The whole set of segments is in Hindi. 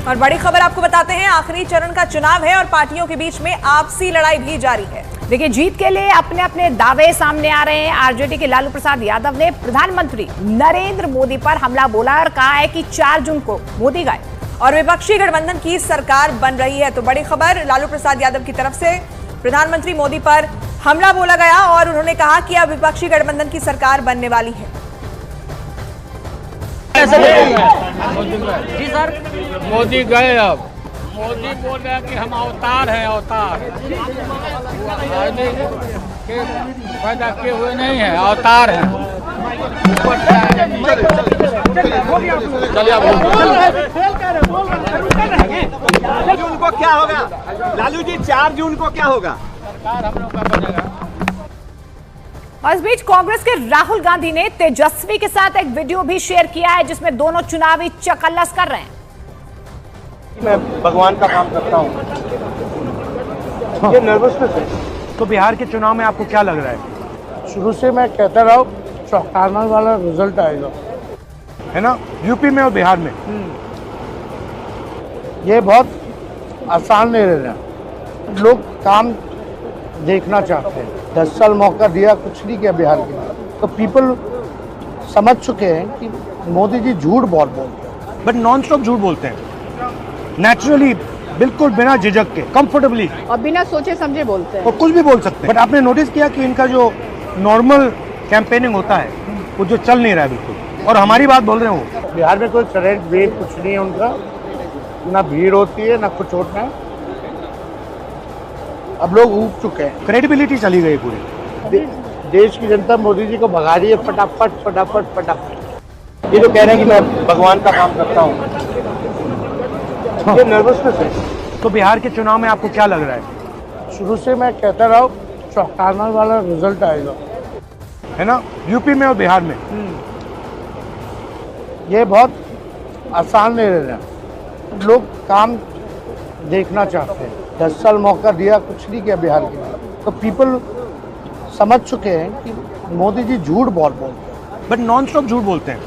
और बड़ी खबर आपको बताते हैं, आखिरी चरण का चुनाव है और पार्टियों के बीच में आपसी लड़ाई भी जारी है। देखिए, जीत के लिए अपने अपने दावे सामने आ रहे हैं। आरजेडी के लालू प्रसाद यादव ने प्रधानमंत्री नरेंद्र मोदी पर हमला बोला और कहा है कि 4 जून को मोदी गए और विपक्षी गठबंधन की सरकार बन रही है। तो बड़ी खबर, लालू प्रसाद यादव की तरफ से प्रधानमंत्री मोदी पर हमला बोला गया और उन्होंने कहा कि अब विपक्षी गठबंधन की सरकार बनने वाली है। जी सर, मोदी गए। अब मोदी बोल रहे हैं कि हम अवतार हैं, अवतार के पैदा किए हुए नहीं है, अवतार हैं। जून को क्या होगा लालू जी? 4 जून को क्या होगा? सरकार हम लोग का बनेगा। और इस बीच कांग्रेस के राहुल गांधी ने तेजस्वी के साथ एक वीडियो भी शेयर किया है जिसमें दोनों चुनावी चकल्लस कर रहे हैं। मैं भगवान का काम करता हूँ। ये नर्वसनेस है। तो बिहार के चुनाव में आपको क्या लग रहा है? शुरू से मैं कहता रहा हूँ, चौंकाने वाला रिजल्ट आएगा, है ना, यूपी में और बिहार में। ये बहुत आसान नहीं रहना। लोग काम देखना चाहते हैं। 10 साल मौका दिया, कुछ नहीं किया बिहार के लिए। तो पीपल समझ चुके हैं कि मोदी जी झूठ बहुत बोलते हैं, बट नॉन स्टॉप झूठ बोलते हैं, नेचुरली, बिल्कुल बिना झिझक के, कंफर्टेबली, और बिना सोचे समझे बोलते हैं और कुछ भी बोल सकते हैं। बट आपने नोटिस किया कि इनका जो नॉर्मल कैंपेनिंग होता है वो जो चल नहीं रहा है बिल्कुल, और हमारी बात बोल रहे हो। बिहार में कोई करंट वेव कुछ नहीं है उनका, ना भीड़ होती है ना कुछ होता है। अब लोग ऊब चुके हैं, क्रेडिबिलिटी चली गई पूरी। देश की जनता मोदी जी को भगा रही है फटाफट फटाफट फटाफट। ये जो कह रहे हैं कि मैं भगवान का काम करता हूँ, ये नर्वसनेस है। तो बिहार के चुनाव में आपको क्या लग रहा है? शुरू से मैं कहता रहा हूँ, चौंकाने वाला रिजल्ट आएगा, है ना, यूपी में और बिहार में। ये बहुत आसान नहीं रहना। लोग काम देखना चाहते हैं। 10 साल मौका दिया, कुछ नहीं किया बिहार के लिए। तो पीपल समझ चुके हैं कि मोदी जी झूठ बहुत बोलते हैं, बट नॉन स्टॉप झूठ बोलते हैं,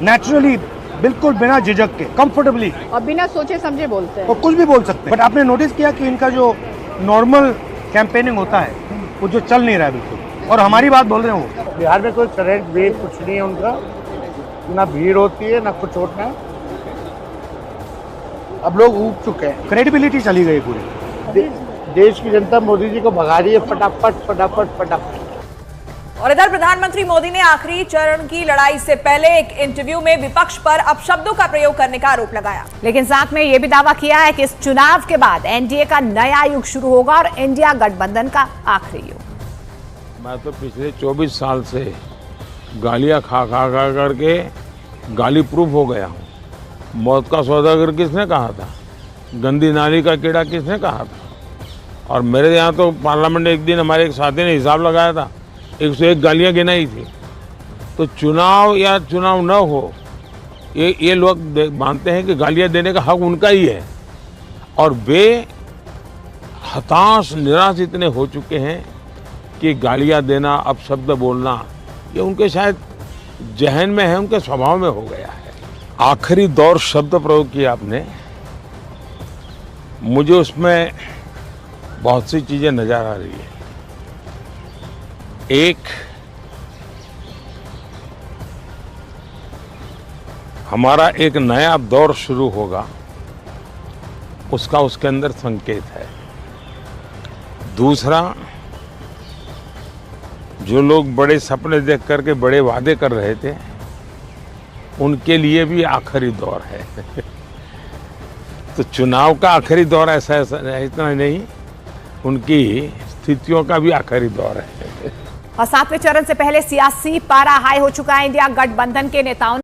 नेचुरली, बिल्कुल बिना झिझक के, कंफर्टेबली, और बिना सोचे समझे बोलते हैं और कुछ भी बोल सकते हैं। बट आपने नोटिस किया कि इनका जो नॉर्मल कैंपेनिंग होता है वो जो चल नहीं रहा है बिल्कुल, और हमारी बात बोल रहे हो। बिहार में कोई करंट वेव कुछ नहीं है उनका, ना भीड़ होती है ना कुछ होता है। अब लोग ऊब चुके हैं, क्रेडिबिलिटी चली गई पूरी। देश की जनता मोदी जी को भगा रही है फटाफट फटाफट फटाफट। और इधर प्रधानमंत्री मोदी ने आखिरी चरण की लड़ाई से पहले एक इंटरव्यू में विपक्ष पर अपशब्दों का प्रयोग करने का आरोप लगाया, लेकिन साथ में यह भी दावा किया है कि इस चुनाव के बाद एनडीए का नया युग शुरू होगा और इंडिया गठबंधन का आखिरी युग। मैं तो पिछले 24 साल से गालियां खा करके गाली प्रूफ हो गया हूँ। मौत का सौदागर किसने कहा था? गंदी नाली का कीड़ा किसने कहा था? और मेरे यहाँ तो पार्लियामेंट में एक दिन हमारे एक साथी ने हिसाब लगाया था, 101 गालियाँ गिनाई थी। तो चुनाव या चुनाव न हो, ये लोग मानते हैं कि गालियाँ देने का हक उनका ही है, और वे हताश निराश इतने हो चुके हैं कि गालियाँ देना, अपशब्द बोलना, ये उनके शायद जहन में है, उनके स्वभाव में हो गया है। आखिरी दौर शब्द प्रयोग किया आपने, मुझे उसमें बहुत सी चीजें नजर आ रही है। एक, हमारा एक नया दौर शुरू होगा, उसका उसके अंदर संकेत है। दूसरा, जो लोग बड़े सपने देख करके बड़े वादे कर रहे थे, उनके लिए भी आखिरी दौर है। तो चुनाव का आखिरी दौर ऐसा इतना नहीं, उनकी स्थितियों का भी आखिरी दौर है। और 7वें चरण से पहले सियासी पारा हाई हो चुका है। इंडिया गठबंधन के नेताओं ने